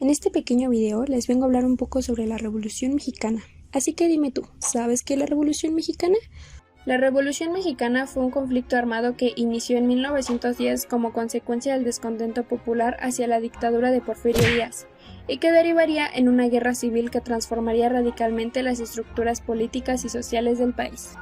En este pequeño video les vengo a hablar un poco sobre la Revolución Mexicana. Así que dime tú, ¿sabes qué es la Revolución Mexicana? La Revolución Mexicana fue un conflicto armado que inició en 1910 como consecuencia del descontento popular hacia la dictadura de Porfirio Díaz, y que derivaría en una guerra civil que transformaría radicalmente las estructuras políticas y sociales del país.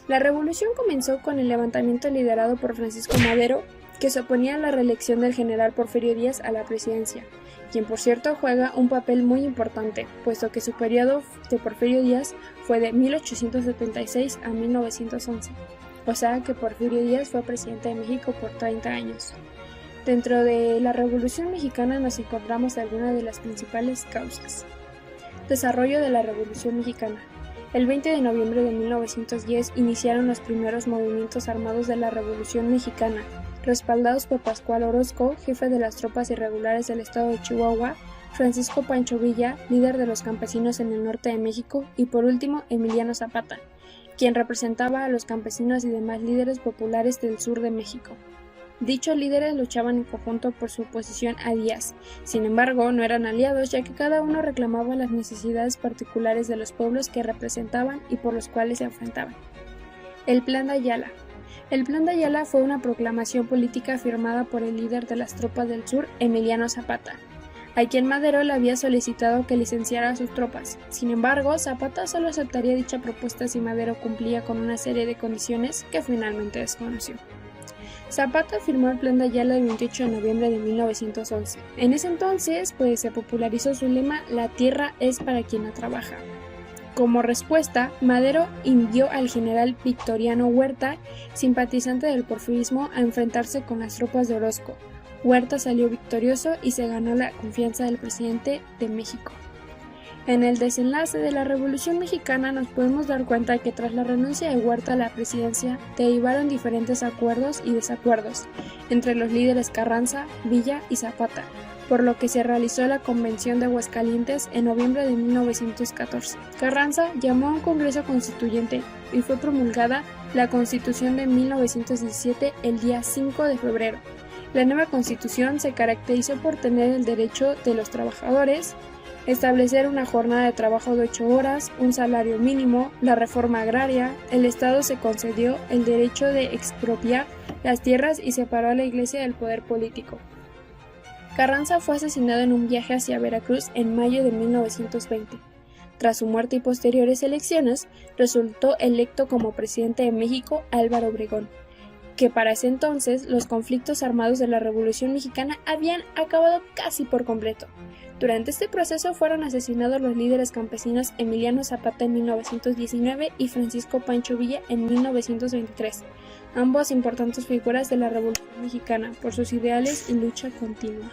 La revolución comenzó con el levantamiento liderado por Francisco Madero, que se oponía a la reelección del general Porfirio Díaz a la presidencia, quien por cierto juega un papel muy importante, puesto que su periodo de Porfirio Díaz fue de 1876 a 1911, o sea que Porfirio Díaz fue presidente de México por 30 años. Dentro de la Revolución Mexicana nos encontramos algunas de las principales causas. Desarrollo de la Revolución Mexicana. El 20 de noviembre de 1910 iniciaron los primeros movimientos armados de la Revolución Mexicana, respaldados por Pascual Orozco, jefe de las tropas irregulares del estado de Chihuahua, Francisco Pancho Villa, líder de los campesinos en el norte de México, y por último Emiliano Zapata, quien representaba a los campesinos y demás líderes populares del sur de México. Dichos líderes luchaban en conjunto por su oposición a Díaz. Sin embargo, no eran aliados, ya que cada uno reclamaba las necesidades particulares de los pueblos que representaban y por los cuales se enfrentaban. El Plan de Ayala. El Plan de Ayala fue una proclamación política firmada por el líder de las tropas del sur, Emiliano Zapata, a quien Madero le había solicitado que licenciara a sus tropas. Sin embargo, Zapata solo aceptaría dicha propuesta si Madero cumplía con una serie de condiciones que finalmente desconoció. Zapata firmó el Plan de Ayala el 28 de noviembre de 1911. En ese entonces, se popularizó su lema «La tierra es para quien la trabaja». Como respuesta, Madero envió al general Victoriano Huerta, simpatizante del porfirismo, a enfrentarse con las tropas de Orozco. Huerta salió victorioso y se ganó la confianza del presidente de México. En el desenlace de la Revolución Mexicana nos podemos dar cuenta que tras la renuncia de Huerta a la presidencia, derivaron diferentes acuerdos y desacuerdos entre los líderes Carranza, Villa y Zapata, por lo que se realizó la Convención de Aguascalientes en noviembre de 1914. Carranza llamó a un Congreso Constituyente y fue promulgada la Constitución de 1917 el día 5 de febrero. La nueva Constitución se caracterizó por tener el derecho de los trabajadores, establecer una jornada de trabajo de 8 horas, un salario mínimo, la reforma agraria. El Estado se concedió el derecho de expropiar las tierras y separó a la Iglesia del poder político. Carranza fue asesinado en un viaje hacia Veracruz en mayo de 1920. Tras su muerte y posteriores elecciones, resultó electo como presidente de México Álvaro Obregón, que para ese entonces los conflictos armados de la Revolución Mexicana habían acabado casi por completo. Durante este proceso fueron asesinados los líderes campesinos Emiliano Zapata en 1919 y Francisco Pancho Villa en 1923, ambos importantes figuras de la Revolución Mexicana por sus ideales y lucha continua.